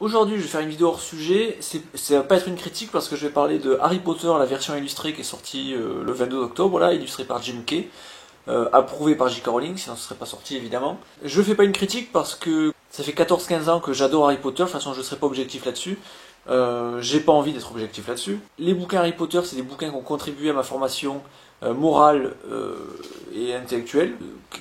Aujourd'hui, je vais faire une vidéo hors sujet. Ça va pas être une critique parce que je vais parler de Harry Potter, la version illustrée qui est sortie le 22 octobre, là, illustrée par Jim Kay, approuvé par J.K. Rowling, sinon ce serait pas sorti évidemment. Je fais pas une critique parce que ça fait 14-15 ans que j'adore Harry Potter, de toute façon je serai pas objectif là-dessus. J'ai pas envie d'être objectif là-dessus. Les bouquins Harry Potter, c'est des bouquins qui ont contribué à ma formation morale et intellectuelle,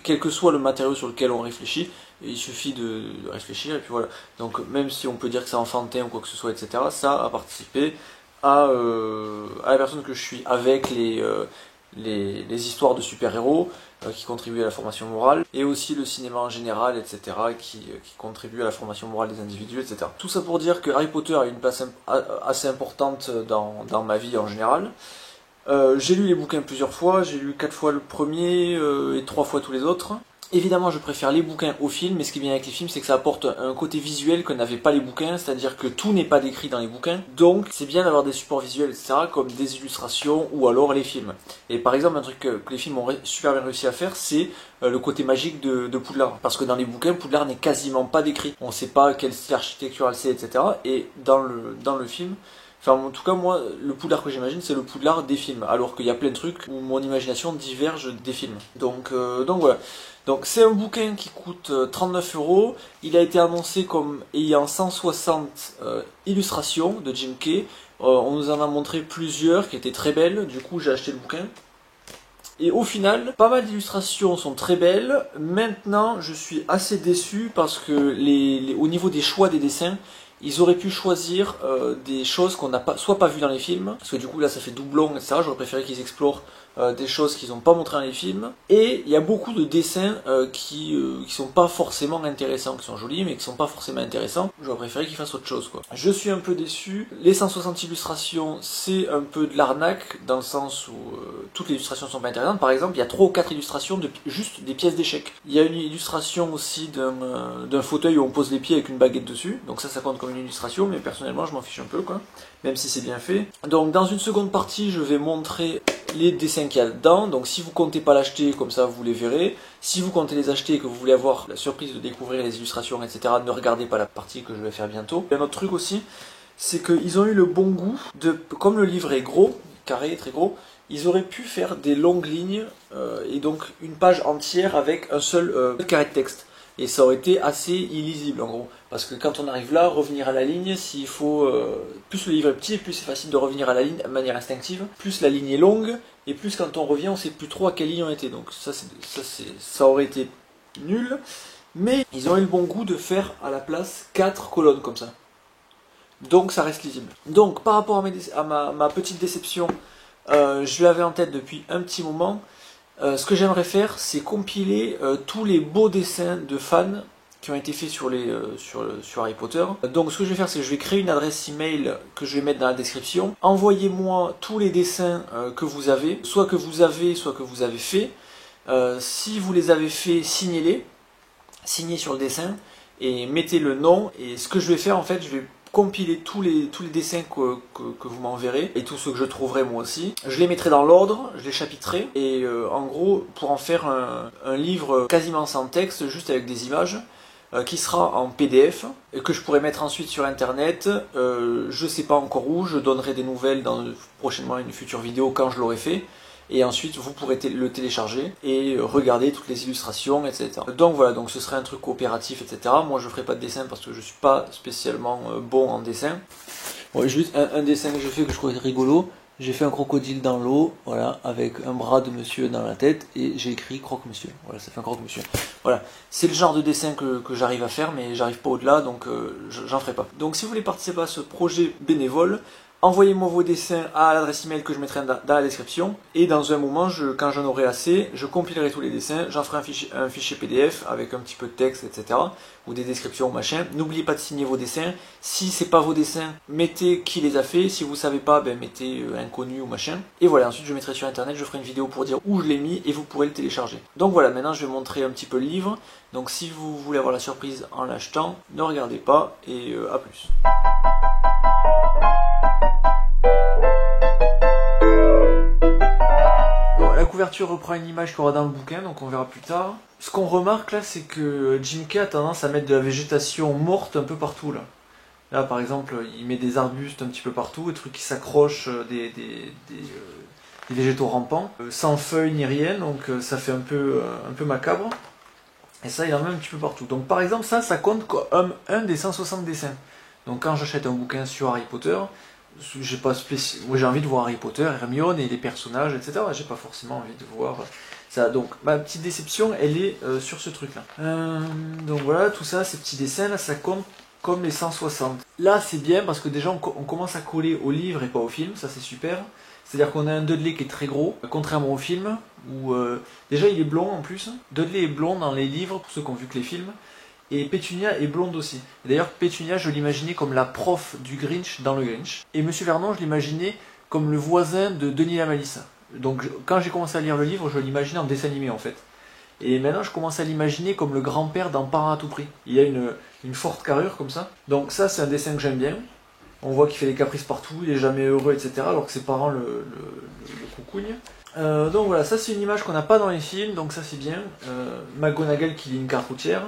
quel que soit le matériau sur lequel on réfléchit. Il suffit de réfléchir et puis voilà. Donc même si on peut dire que c'est enfantin ou quoi que ce soit, etc., ça a participé à la personne que je suis, avec les histoires de super-héros qui contribuent à la formation morale, et aussi le cinéma en général, etc., qui contribue à la formation morale des individus, etc. Tout ça pour dire que Harry Potter a une place assez importante dans ma vie en général. J'ai lu les bouquins plusieurs fois, j'ai lu 4 fois le premier et 3 fois tous les autres. Évidemment, je préfère les bouquins aux films, mais ce qui est bien avec les films, c'est que ça apporte un côté visuel que n'avaient pas les bouquins, c'est-à-dire que tout n'est pas décrit dans les bouquins. Donc, c'est bien d'avoir des supports visuels, etc., comme des illustrations ou alors les films. Et par exemple, un truc que les films ont super bien réussi à faire, c'est le côté magique de Poudlard. Parce que dans les bouquins, Poudlard n'est quasiment pas décrit. On ne sait pas quel style architectural c'est, etc. Et dans le film... Enfin, en tout cas, moi, le Poudlard que j'imagine, c'est le Poudlard des films, alors qu'il y a plein de trucs où mon imagination diverge des films. Donc voilà. Donc c'est un bouquin qui coûte 39 €. Il a été annoncé comme ayant 160 illustrations de Jim Kay. On nous en a montré plusieurs qui étaient très belles, du coup j'ai acheté le bouquin. Et au final, pas mal d'illustrations sont très belles. Maintenant, je suis assez déçu parce que au niveau des choix des dessins, ils auraient pu choisir des choses qu'on n'a soit pas vues dans les films, parce que du coup là ça fait doublon, etc. J'aurais préféré qu'ils explorent des choses qu'ils n'ont pas montrées dans les films. Et il y a beaucoup de dessins qui sont pas forcément intéressants, qui sont jolis mais qui sont pas forcément intéressants. J'aurais préféré qu'ils fassent autre chose, quoi. Je suis un peu déçu. Les 160 illustrations, c'est un peu de l'arnaque, dans le sens où toutes les illustrations sont pas intéressantes. Par exemple, il y a 3 ou 4 illustrations de juste des pièces d'échecs. Il y a une illustration aussi d'un fauteuil où on pose les pieds avec une baguette dessus, donc ça compte comme une illustration, mais personnellement je m'en fiche un peu, quoi, même si c'est bien fait. Donc dans une seconde partie, je vais montrer les dessins qu'il y a dedans. Donc si vous comptez pas l'acheter, comme ça vous les verrez. Si vous comptez les acheter et que vous voulez avoir la surprise de découvrir les illustrations, etc., ne regardez pas la partie que je vais faire bientôt. Et un autre truc aussi, c'est qu'ils ont eu le bon goût comme le livre est gros, carré, très gros, ils auraient pu faire des longues lignes et donc une page entière avec un seul carré de texte. Et ça aurait été assez illisible en gros. Parce que quand on arrive là, revenir à la ligne, s'il faut... plus le livre est petit, plus c'est facile de revenir à la ligne de manière instinctive. Plus la ligne est longue, et plus quand on revient, on sait plus trop à quelle ligne on était. Donc ça aurait été nul. Mais ils ont eu le bon goût de faire à la place 4 colonnes comme ça. Donc ça reste lisible. Donc par rapport à ma petite déception, je l'avais en tête depuis un petit moment. Ce que j'aimerais faire, c'est compiler tous les beaux dessins de fans qui ont été faits sur Harry Potter. Donc ce que je vais faire, c'est que je vais créer une adresse email que je vais mettre dans la description. Envoyez-moi tous les dessins que vous avez, soit que vous avez fait. Si vous les avez fait, signez-les, signez sur le dessin et mettez le nom. Et ce que je vais faire, en fait, je vais compiler tous les dessins que vous m'enverrez et tous ceux que je trouverai moi aussi. Je les mettrai dans l'ordre, je les chapitrerai et en gros pour en faire un livre quasiment sans texte, juste avec des images, qui sera en PDF et que je pourrai mettre ensuite sur internet. Je sais pas encore où, je donnerai des nouvelles dans prochainement une future vidéo quand je l'aurai fait. Et ensuite vous pourrez le télécharger et regarder toutes les illustrations, etc. Donc voilà, donc ce serait un truc coopératif, etc. Moi je ferai pas de dessin parce que je suis pas spécialement bon en dessin. Bon, juste un dessin que j'ai fait que je trouvais rigolo. J'ai fait un crocodile dans l'eau, voilà, avec un bras de monsieur dans la tête, et j'ai écrit croque-monsieur. Voilà, ça fait un croque-monsieur. Voilà, c'est le genre de dessin que j'arrive à faire, mais j'arrive pas au-delà, donc j'en ferai pas. Donc si vous voulez participer à ce projet bénévole, envoyez-moi vos dessins à l'adresse email que je mettrai dans la description. Et dans un moment, quand j'en aurai assez, je compilerai tous les dessins, j'en ferai un fichier PDF avec un petit peu de texte, etc. Ou des descriptions, machin. N'oubliez pas de signer vos dessins. Si c'est pas vos dessins, mettez qui les a fait. Si vous savez pas, ben mettez inconnu ou machin. Et voilà, ensuite je mettrai sur internet, je ferai une vidéo pour dire où je l'ai mis et vous pourrez le télécharger. Donc voilà, maintenant je vais montrer un petit peu le livre. Donc si vous voulez avoir la surprise en l'achetant, ne regardez pas et à plus. Bon, la couverture reprend une image qu'on aura dans le bouquin, donc on verra plus tard. Ce qu'on remarque là, c'est que Jim Kay a tendance à mettre de la végétation morte un peu partout là. Là par exemple il met des arbustes un petit peu partout, des trucs qui s'accrochent, des végétaux rampants, sans feuilles ni rien, donc ça fait un peu macabre. Et ça il en met un petit peu partout. Donc par exemple ça compte comme un des 160 dessins. Donc quand j'achète un bouquin sur Harry Potter, j'ai envie de voir Harry Potter, Hermione et les personnages, etc. J'ai pas forcément envie de voir ça. Donc ma petite déception, elle est sur ce truc-là. Donc voilà, tout ça, ces petits dessins là, ça compte comme les 160. Là, c'est bien parce que déjà on commence à coller au livre et pas au film, ça c'est super. C'est-à-dire qu'on a un Dudley qui est très gros, contrairement au film, où déjà il est blond en plus. Dudley est blond dans les livres, pour ceux qui ont vu que les films. Et Pétunia est blonde aussi. D'ailleurs, Pétunia, je l'imaginais comme la prof du Grinch dans le Grinch. Et Monsieur Vernon, je l'imaginais comme le voisin de Denis la Malice. Donc, quand j'ai commencé à lire le livre, je l'imaginais en dessin animé en fait. Et maintenant, je commence à l'imaginer comme le grand-père dans Parrain à tout prix. Il y a une forte carrure comme ça. Donc, ça, c'est un dessin que j'aime bien. On voit qu'il fait des caprices partout, il est jamais heureux, etc. Alors que ses parents le coucougnent. Donc voilà, ça c'est une image qu'on n'a pas dans les films, donc ça c'est bien. McGonagall qui lit une carte routière.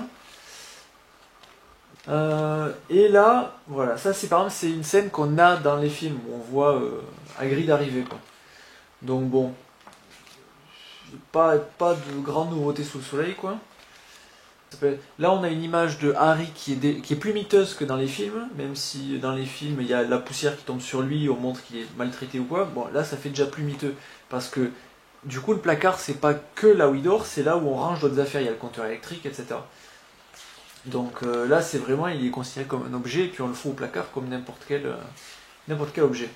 Et là, voilà, ça c'est par exemple c'est une scène qu'on a dans les films où on voit Hagrid arriver quoi. Donc bon, pas de grande nouveauté sous le soleil quoi. Là on a une image de Harry qui est plus miteuse que dans les films, même si dans les films il y a la poussière qui tombe sur lui, on montre qu'il est maltraité ou quoi. Bon là ça fait déjà plus miteux parce que du coup le placard c'est pas que là où il dort, c'est là où on range d'autres affaires, il y a le compteur électrique, etc. Donc là, c'est vraiment, il est considéré comme un objet, et puis on le fout au placard comme n'importe quel objet.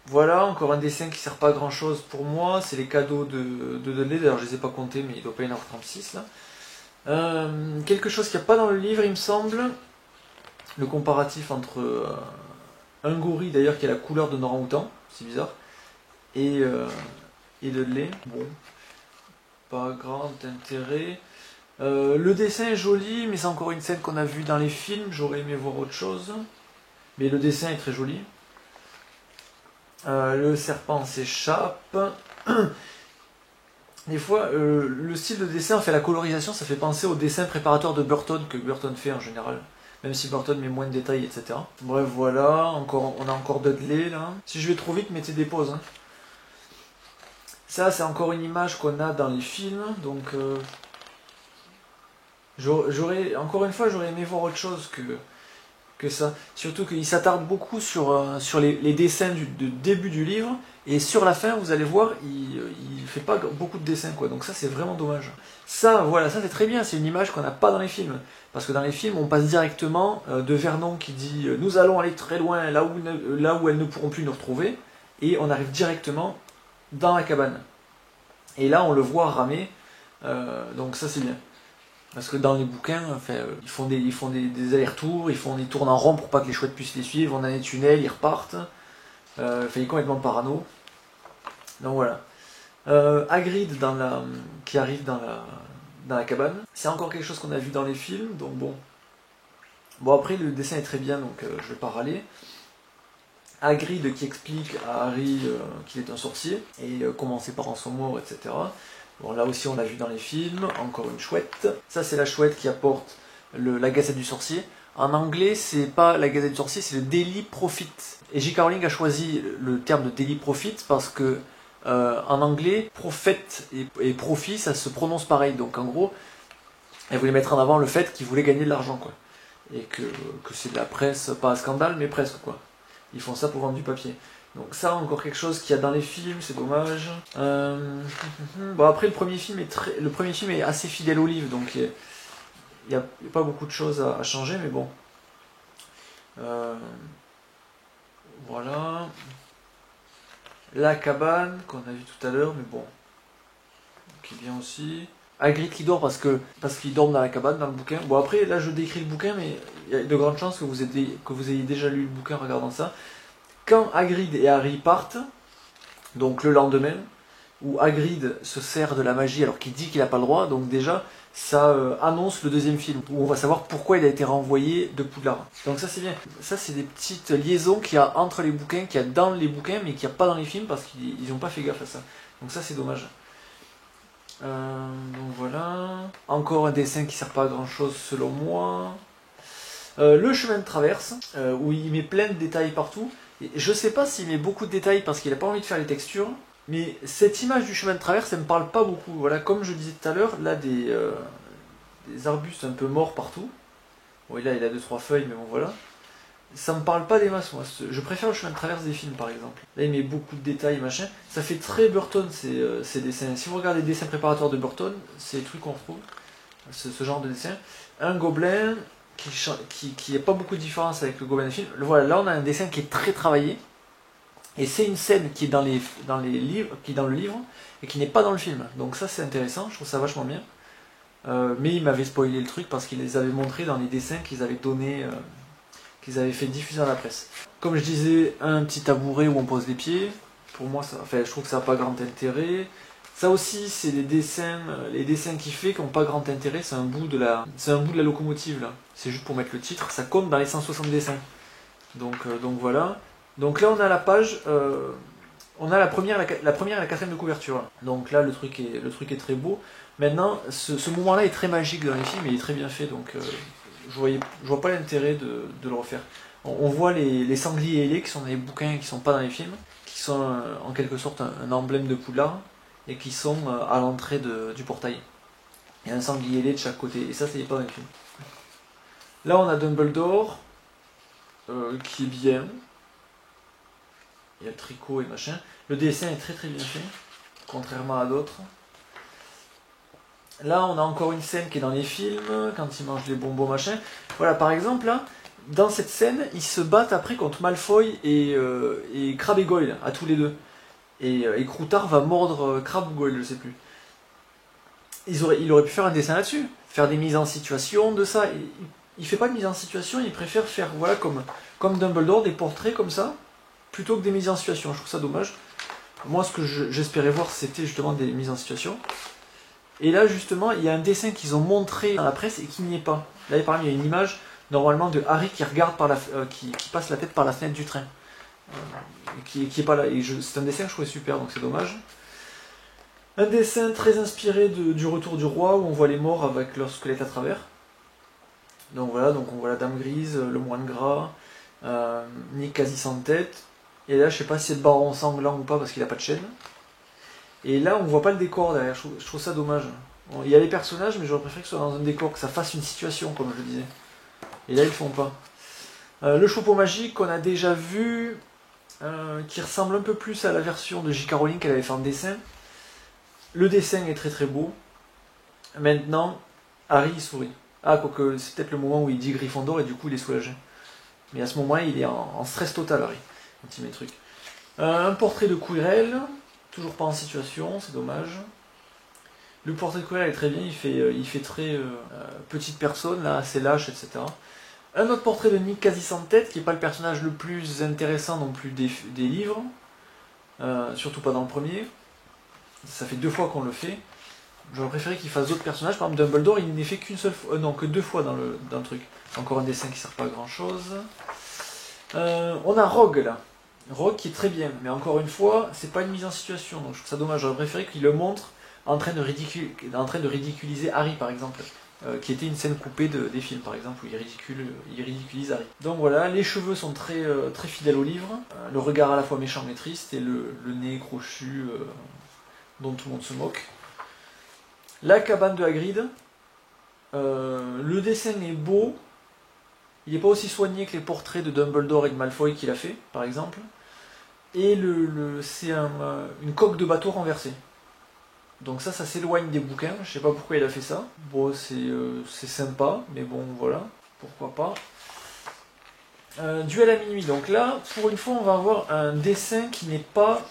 Voilà, encore un dessin qui sert pas à grand chose pour moi, c'est les cadeaux de Dudley, d'ailleurs je les ai pas comptés, mais il doit pas y en avoir 36 là. Quelque chose qu'il n'y a pas dans le livre, il me semble, le comparatif entre un gorille d'ailleurs qui a la couleur de orang-outan, c'est bizarre, et Dudley. Bon, pas grand intérêt. Le dessin est joli, mais c'est encore une scène qu'on a vue dans les films. J'aurais aimé voir autre chose. Mais le dessin est très joli. Le serpent s'échappe. Des fois, le style de dessin, fait la colorisation, ça fait penser au dessin préparatoire de Burton, que Burton fait en général. Même si Burton met moins de détails, etc. Bref, voilà. On a encore Dudley, là. Si je vais trop vite, mettez des pauses. Hein. Ça, c'est encore une image qu'on a dans les films. Donc... encore une fois, j'aurais aimé voir autre chose que ça. Surtout qu'il s'attarde beaucoup sur les dessins du début du livre, et sur la fin, vous allez voir, il fait pas beaucoup de dessins, quoi. Donc ça, c'est vraiment dommage. Ça, voilà, ça c'est très bien, c'est une image qu'on n'a pas dans les films. Parce que dans les films, on passe directement de Vernon qui dit « Nous allons aller très loin, là où elles ne pourront plus nous retrouver », et on arrive directement dans la cabane. Et là, on le voit ramer, donc ça c'est bien. Parce que dans les bouquins, enfin, ils font des allers-retours, ils tournent en rond pour pas que les chouettes puissent les suivre, on a des tunnels, ils repartent. Enfin, il est complètement parano. Donc voilà. Hagrid qui arrive dans la cabane. C'est encore quelque chose qu'on a vu dans les films, donc bon. Bon après le dessin est très bien, donc je vais pas râler. Hagrid qui explique à Harry qu'il est un sorcier, et comment ses parents sont morts, etc. Bon, là aussi on l'a vu dans les films, encore une chouette. Ça c'est la chouette qui apporte la Gazette du Sorcier. En anglais, c'est pas la Gazette du Sorcier, c'est le Daily Prophet. Et J.K. Rowling a choisi le terme de Daily Prophet parce que en anglais, prophète et profit, ça se prononce pareil. Donc en gros, elle voulait mettre en avant le fait qu'il voulait gagner de l'argent, quoi. Et que c'est de la presse, pas un scandale, mais presque, quoi. Ils font ça pour vendre du papier. Donc ça, encore quelque chose qu'il y a dans les films, c'est dommage. Bon après, le premier film est assez fidèle au livre, donc il n'y a pas beaucoup de choses à changer, mais bon. Voilà. La cabane, qu'on a vu tout à l'heure, mais bon. Qui est bien aussi. Hagrid qui dort parce qu'il dort dans la cabane, dans le bouquin. Bon après, là je décris le bouquin, mais il y a de grandes chances que vous ayez déjà lu le bouquin en regardant ça. Quand Hagrid et Harry partent, donc le lendemain, où Hagrid se sert de la magie alors qu'il dit qu'il n'a pas le droit, donc déjà ça annonce le deuxième film, où on va savoir pourquoi il a été renvoyé de Poudlard. Donc ça c'est bien. Ça c'est des petites liaisons qu'il y a entre les bouquins, qu'il y a dans les bouquins, mais qu'il n'y a pas dans les films parce qu'ils n'ont pas fait gaffe à ça. Donc ça c'est dommage. Donc voilà. Encore un dessin qui sert pas à grand chose selon moi. Le chemin de traverse, où il met plein de détails partout. Et je sais pas s'il met beaucoup de détails parce qu'il a pas envie de faire les textures, mais cette image du chemin de traverse, elle me parle pas beaucoup. Voilà, comme je disais tout à l'heure, là des arbustes un peu morts partout. Oui, là il a 2-3 feuilles, mais bon voilà. Ça me parle pas des masses, moi. Je préfère le chemin de traverse des films, par exemple. Là, il met beaucoup de détails, machin. Ça fait très Burton, ces dessins. Si vous regardez les dessins préparateurs de Burton, c'est les trucs qu'on retrouve. Ce genre de dessin. Un gobelin qui n'a pas beaucoup de différence avec le gobelin des films. Voilà, là, on a un dessin qui est très travaillé. Et c'est une scène qui est dans les livres, qui est dans le livre, et qui n'est pas dans le film. Donc ça, c'est intéressant. Je trouve ça vachement bien. Mais il m'avait spoilé le truc parce qu'il les avait montrés dans les dessins qu'ils avaient donnés... qu'ils avaient fait diffuser dans la presse. Comme je disais, un petit tabouret où on pose les pieds. Pour moi, je trouve que ça n'a pas grand intérêt. Ça aussi, c'est les dessins qu'il fait qui n'ont pas grand intérêt. C'est un bout de la locomotive là. C'est juste pour mettre le titre. Ça compte dans les 160 dessins. Donc voilà. Donc là, on a la page. On a la première et la 4e de couverture. Donc là, le truc est très beau. Maintenant, ce moment-là est très magique dans les films. Il est très bien fait. Donc je vois pas l'intérêt de le refaire. On voit les sangliers ailés qui sont dans les bouquins et qui sont pas dans les films, qui sont en quelque sorte un emblème de Poudlard et qui sont à l'entrée du portail. Il y a un sanglier ailé de chaque côté et ça, c'est pas dans les films. Là, on a Dumbledore qui est bien. Il y a le tricot et machin. Le dessin est très très bien fait, contrairement à d'autres. Là, on a encore une scène qui est dans les films, quand ils mangent les bonbons, machin. Voilà, par exemple, là, dans cette scène, ils se battent après contre Malfoy et Crabbe et Goyle, à tous les deux. Et Croutard va mordre Crabbe ou Goyle, je sais plus. Il aurait pu faire un dessin là-dessus, faire des mises en situation de ça. Il fait pas de mise en situation, il préfère faire, voilà, comme Dumbledore, des portraits comme ça, plutôt que des mises en situation. Je trouve ça dommage. Moi, ce que j'espérais voir, c'était justement des mises en situation. Et là, justement, il y a un dessin qu'ils ont montré dans la presse et qui n'y est pas. Là, par exemple, il y a une image, normalement, de Harry qui regarde qui passe la tête par la fenêtre du train. Qui est pas là. Et c'est un dessin que je trouvais super, donc c'est dommage. Un dessin très inspiré du Retour du Roi, où on voit les morts avec leur squelette à travers. Donc voilà, donc on voit la Dame Grise, le Moine Gras, Nick quasi sans tête. Et là, je sais pas si c'est le Baron Sanglant ou pas, parce qu'il a pas de chaîne. Et là, on voit pas le décor derrière, je trouve ça dommage. Bon, il y a les personnages, mais j'aurais préféré que ce soit dans un décor, que ça fasse une situation, comme je le disais. Et là, ils le font pas. Le Chopo Magique, qu'on a déjà vu, qui ressemble un peu plus à la version de J.K. Rowling qu'elle avait fait en dessin. Le dessin est très très beau. Maintenant, Harry il sourit. Ah, quoique c'est peut-être le moment où il dit Gryffondor et du coup il est soulagé. Mais à ce moment-là, il est en stress total, Harry, quand il met le truc. Un portrait de Quirrell. Toujours pas en situation, c'est dommage. Le portrait de Quirrell est très bien, il fait très petite personne, là, assez lâche, etc. Un autre portrait de Nick quasi sans tête, qui n'est pas le personnage le plus intéressant non plus des livres, surtout pas dans le premier. Ça fait 2 fois qu'on le fait. J'aurais préféré qu'il fasse d'autres personnages, par exemple Dumbledore, il n'est fait qu'une seule fois, non, que 2 fois dans le truc. Encore un dessin qui sert pas à grand chose. On a Rogue là. Rogue qui est très bien, mais encore une fois, c'est pas une mise en situation, donc je trouve ça dommage. J'aurais préféré qu'il le montre en train de ridiculiser Harry, par exemple, qui était une scène coupée des films, par exemple, où il ridiculise Harry. Donc voilà, les cheveux sont très, très fidèles au livre, le regard à la fois méchant mais triste, et le nez crochu dont tout le monde se moque. La cabane de Hagrid, le dessin est beau, il n'est pas aussi soigné que les portraits de Dumbledore et de Malfoy qu'il a fait, par exemple. Et c'est une coque de bateau renversée. Donc ça s'éloigne des bouquins, je sais pas pourquoi il a fait ça. Bon, c'est sympa, mais bon, voilà, pourquoi pas. Duel à minuit, donc là, pour une fois, on va avoir un dessin qui n'est pas...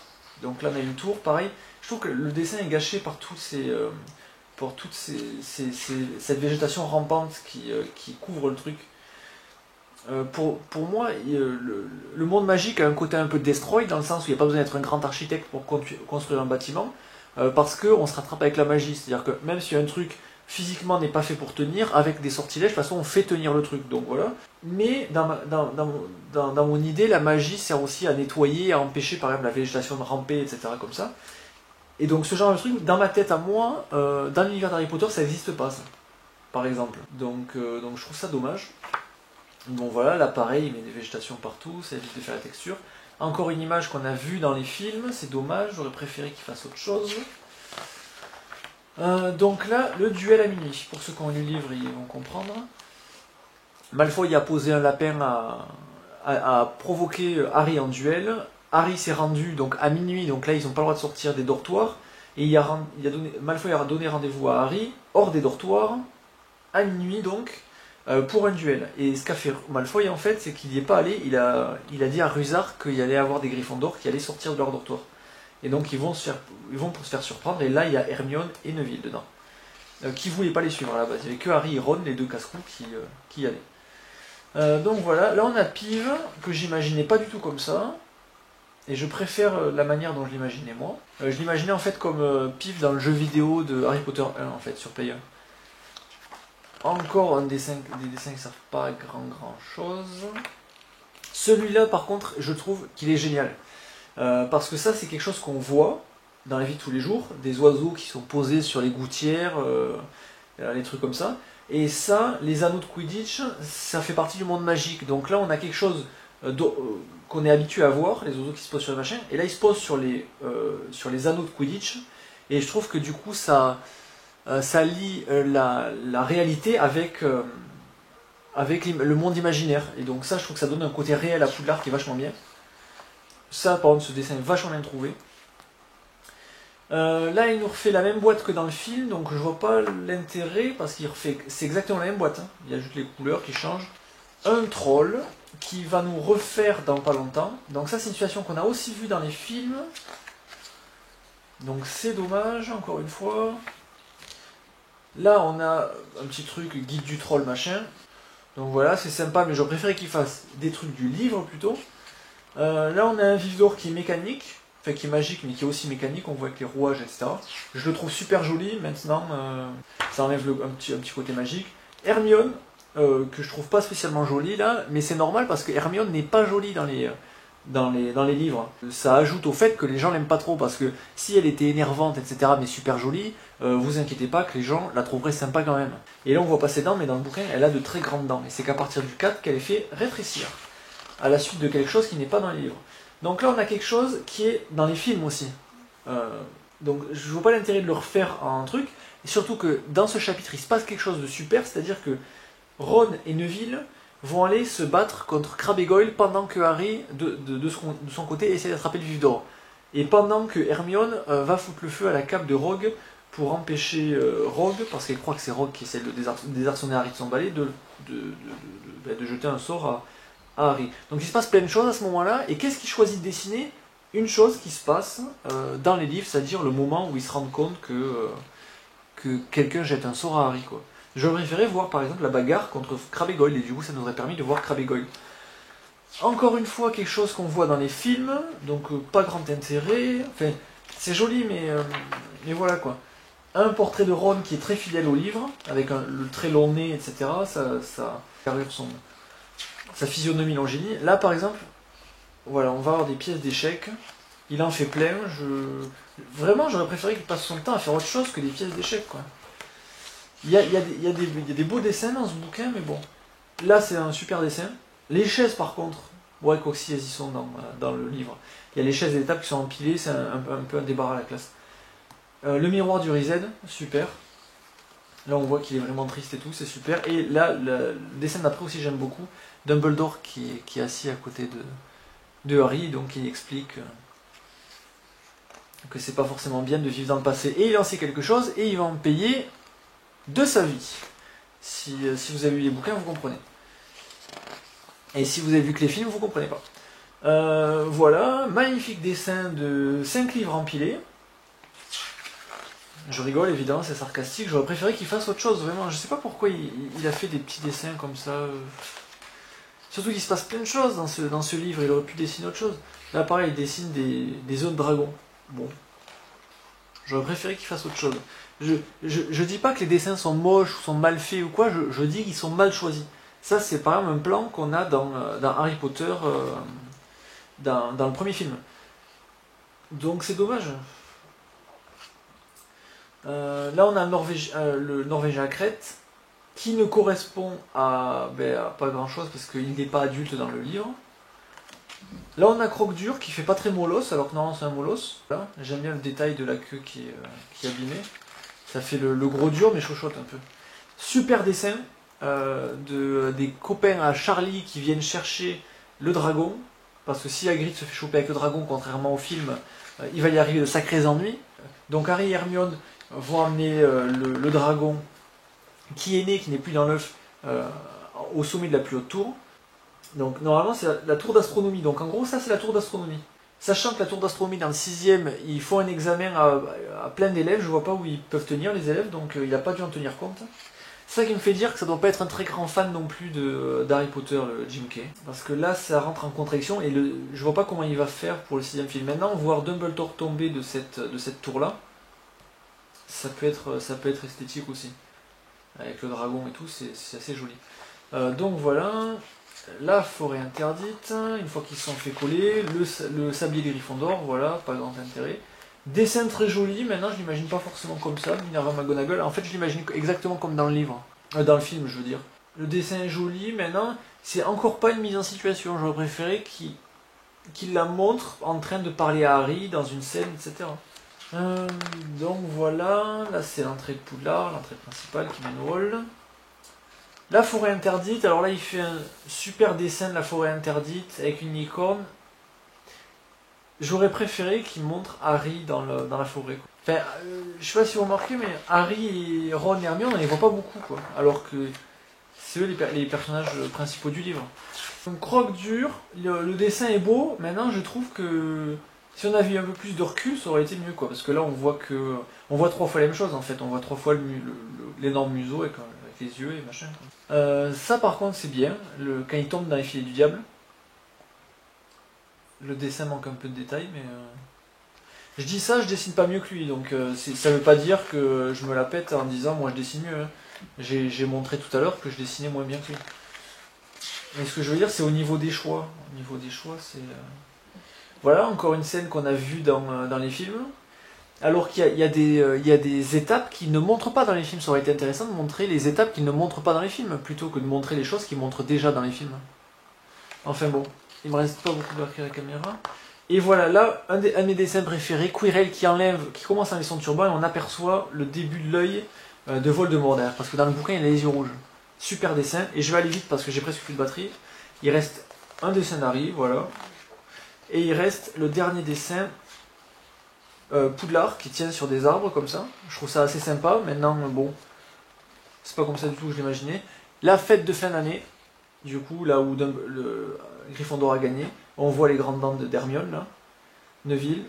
Donc là, on a une tour, pareil. Je trouve que le dessin est gâché par cette végétation rampante qui couvre le truc. Pour moi, le monde magique a un côté un peu destroy, dans le sens où il n'y a pas besoin d'être un grand architecte pour construire un bâtiment, parce qu'on se rattrape avec la magie. C'est-à-dire que même si un truc physiquement n'est pas fait pour tenir, avec des sortilèges, de toute façon on fait tenir le truc, donc voilà. Mais dans mon idée, la magie sert aussi à nettoyer, à empêcher par exemple la végétation de ramper, etc. comme ça. Et donc ce genre de truc, dans ma tête à moi, dans l'univers d'Harry Potter, ça n'existe pas, ça, par exemple. Donc je trouve ça dommage. Bon voilà, là pareil, il met des végétations partout, ça évite de faire la texture. Encore une image qu'on a vue dans les films, c'est dommage, j'aurais préféré qu'il fasse autre chose. Donc là, le duel à minuit. Pour ceux qui ont lu le livre, ils vont comprendre. Malfoy a posé un lapin à provoquer Harry en duel. Harry s'est rendu donc à minuit, donc là ils n'ont pas le droit de sortir des dortoirs. Et Malfoy a donné rendez-vous à Harry, hors des dortoirs, à minuit donc, pour un duel. Et ce qu'a fait Malfoy en fait, c'est qu'il n'y est pas allé, il a dit à Rusard qu'il allait avoir des Gryffondors qui allaient sortir de leur dortoir. Et donc ils vont pour se faire surprendre, et là il y a Hermione et Neville dedans. Qui voulaient pas les suivre à la base, il n'y avait que Harry et Ron, les deux casse-cou, qui y allaient. Donc voilà, là on a Pive, que j'imaginais pas du tout comme ça. Et je préfère la manière dont je l'imaginais moi. Je l'imaginais en fait comme Pive dans le jeu vidéo de Harry Potter 1 en fait, sur Play 1. Encore des dessins qui servent pas à grand chose. Celui-là par contre, je trouve qu'il est génial. Parce que ça c'est quelque chose qu'on voit dans la vie de tous les jours. Des oiseaux qui sont posés sur les gouttières, les trucs comme ça. Et ça, les anneaux de Quidditch, ça fait partie du monde magique. Donc là on a quelque chose qu'on est habitué à voir, les oiseaux qui se posent sur les machins, et là ils se posent sur les anneaux de Quidditch, et je trouve que du coup ça lie la réalité avec le monde imaginaire, et donc ça je trouve que ça donne un côté réel à Poudlard qui est vachement bien. Ça par exemple ce dessin est vachement bien trouvé. Là il nous refait la même boîte que dans le film, donc je vois pas l'intérêt, parce qu'il refait, c'est exactement la même boîte, hein. Il ajoute les couleurs qui changent. Un troll qui va nous refaire dans pas longtemps. Donc ça c'est une situation qu'on a aussi vue dans les films. Donc c'est dommage, encore une fois. Là on a un petit truc, guide du troll machin. Donc voilà, c'est sympa, mais j'aurais préféré qu'il fasse des trucs du livre plutôt. Là on a un vif d'or qui est mécanique, enfin qui est magique mais qui est aussi mécanique, on voit avec les rouages, etc. Je le trouve super joli, maintenant ça enlève un petit côté magique. Hermione, que je trouve pas spécialement jolie là, mais c'est normal parce que Hermione n'est pas jolie dans les livres. Ça ajoute au fait que les gens l'aiment pas trop, parce que si elle était énervante, etc., mais super jolie, vous inquiétez pas que les gens la trouveraient sympa quand même. Et là on voit pas ses dents, mais dans le bouquin elle a de très grandes dents, et c'est qu'à partir du 4 qu'elle est fait rétrécir, à la suite de quelque chose qui n'est pas dans les livres. Donc là on a quelque chose qui est dans les films aussi. Donc je vois pas l'intérêt de le refaire en truc, et surtout que dans ce chapitre il se passe quelque chose de super, c'est-à-dire que Ron et Neville vont aller se battre contre Crabbe et Goyle pendant que Harry, de son côté, essaie d'attraper le vif d'or. Et pendant que Hermione va foutre le feu à la cape de Rogue pour empêcher Rogue, parce qu'elle croit que c'est Rogue qui essaie de désarçonner Harry de son balai, de jeter un sort à Harry. Donc il se passe plein de choses à ce moment-là, et qu'est-ce qu'il choisit de dessiner? Une chose qui se passe dans les livres, c'est-à-dire le moment où ils se rendent compte que quelqu'un jette un sort à Harry, quoi. J'aurais préféré voir par exemple la bagarre contre Crabbe et Goyle, et du coup ça nous aurait permis de voir Crabbe et Goyle. Encore une fois, quelque chose qu'on voit dans les films, donc pas grand intérêt, enfin c'est joli mais voilà quoi. Un portrait de Ron qui est très fidèle au livre, avec le très long nez, etc. Ça arrive sa physionomie longiligne. Là par exemple, voilà, on va avoir des pièces d'échecs, il en fait plein, vraiment j'aurais préféré qu'il passe son temps à faire autre chose que des pièces d'échecs, quoi. Il y a des beaux dessins dans ce bouquin, mais bon. Là, c'est un super dessin. Les chaises, par contre, ouais, quoi que si elles y sont dans le livre. Il y a les chaises et les tables qui sont empilées, c'est un peu un débarras à la classe. Le miroir du Rized, super. Là, on voit qu'il est vraiment triste et tout, c'est super. Et là, le dessin d'après aussi, j'aime beaucoup. Dumbledore qui est assis à côté de Harry, donc il explique que c'est pas forcément bien de vivre dans le passé. Et il en sait quelque chose, et il va en payer de sa vie. Si vous avez lu les bouquins, vous comprenez. Et si vous avez vu que les films, vous comprenez pas. Voilà, magnifique dessin de 5 livres empilés. Je rigole évidemment, c'est sarcastique. J'aurais préféré qu'il fasse autre chose, vraiment. Je sais pas pourquoi il a fait des petits dessins comme ça. Surtout qu'il se passe plein de choses dans ce livre, il aurait pu dessiner autre chose. Là pareil, il dessine des zones dragons. Bon. J'aurais préféré qu'il fasse autre chose. Je dis pas que les dessins sont moches ou sont mal faits ou quoi, je dis qu'ils sont mal choisis. Ça c'est par exemple un plan qu'on a dans Harry Potter, dans le premier film. Donc c'est dommage. Là on a le Norvégien à crête. qui ne correspond à pas grand chose parce qu'il n'est pas adulte dans le livre. Là on a Croque-Dur qui fait pas très molosse alors que normalement c'est un molosse. J'aime bien le détail de la queue qui est abîmée. Ça fait le gros dur mais chochotte un peu. Super dessin des copains à Charlie qui viennent chercher le dragon. Parce que si Hagrid se fait choper avec le dragon, contrairement au film, il va y arriver de sacrés ennuis. Donc Harry et Hermione vont amener le dragon qui est né, qui n'est plus dans l'œuf, au sommet de la plus haute tour. Donc normalement c'est la tour d'astronomie. Donc en gros ça c'est la tour d'astronomie. Sachant que la tour d'astronomie dans le 6ème, il faut un examen à plein d'élèves, je vois pas où ils peuvent tenir les élèves, donc il n'a pas dû en tenir compte. C'est ça qui me fait dire que ça doit pas être un très grand fan non plus d'Harry Potter, le Jim Kay. Parce que là, ça rentre en contradiction et je vois pas comment il va faire pour le 6ème film. Maintenant, voir Dumbledore tomber de cette tour-là, ça peut être esthétique aussi. Avec le dragon et tout, c'est assez joli. Donc voilà, la forêt interdite, une fois qu'ils se sont fait coller, le sablier des Gryffondor, voilà, pas grand intérêt. Dessin très joli, maintenant je l'imagine pas forcément comme ça, Minerva McGonagall, en fait je l'imagine exactement comme dans le livre, dans le film je veux dire. Le dessin est joli, maintenant c'est encore pas une mise en situation, j'aurais préféré qu'il la montre en train de parler à Harry dans une scène, etc. Donc voilà, là c'est l'entrée de Poudlard, l'entrée principale qui mène au hall. La forêt interdite, alors là il fait un super dessin de la forêt interdite avec une licorne. J'aurais préféré qu'il montre Harry dans la forêt. Enfin, je sais pas si vous remarquez, mais Harry et Ron et Hermione, on les voit pas beaucoup, quoi. Alors que c'est eux les personnages principaux du livre. Donc Croque-Dur, le dessin est beau. Maintenant, je trouve que si on avait eu un peu plus de recul, ça aurait été mieux, quoi. Parce que là, on voit 3 fois la même chose, en fait. On voit 3 fois l'énorme museau avec les yeux et machin. Ça, par contre, c'est bien. Quand il tombe dans les filets du diable. Le dessin manque un peu de détails, mais... Je dis ça, je dessine pas mieux que lui, donc ça veut pas dire que je me la pète en disant moi je dessine mieux. Hein. J'ai montré tout à l'heure que je dessinais moins bien que lui. Mais ce que je veux dire, c'est au niveau des choix. Au niveau des choix, c'est... Voilà, encore une scène qu'on a vue dans les films. Alors qu'il y a des étapes qui ne montrent pas dans les films. Ça aurait été intéressant de montrer les étapes qui ne montrent pas dans les films, plutôt que de montrer les choses qui montrent déjà dans les films. Enfin bon. Il me reste pas beaucoup de batterie à la caméra. Et voilà, là, un de mes dessins préférés, Quirrell qui commence à enlever son turban et on aperçoit le début de l'œil de Voldemort derrière. Parce que dans le bouquin, il a les yeux rouges. Super dessin. Et je vais aller vite parce que j'ai presque plus de batterie. Il reste un dessin d'Harry, voilà. Et il reste le dernier dessin, Poudlard, qui tient sur des arbres comme ça. Je trouve ça assez sympa. Maintenant, bon, c'est pas comme ça du tout que je l'imaginais. La fête de fin d'année. Du coup, là où le Gryffondor a gagné, on voit les grandes dents d'Hermione, là, Neville.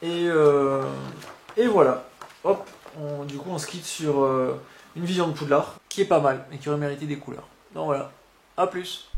Et voilà. Hop, du coup, on se quitte sur une vision de Poudlard qui est pas mal et qui aurait mérité des couleurs. Donc voilà, à plus.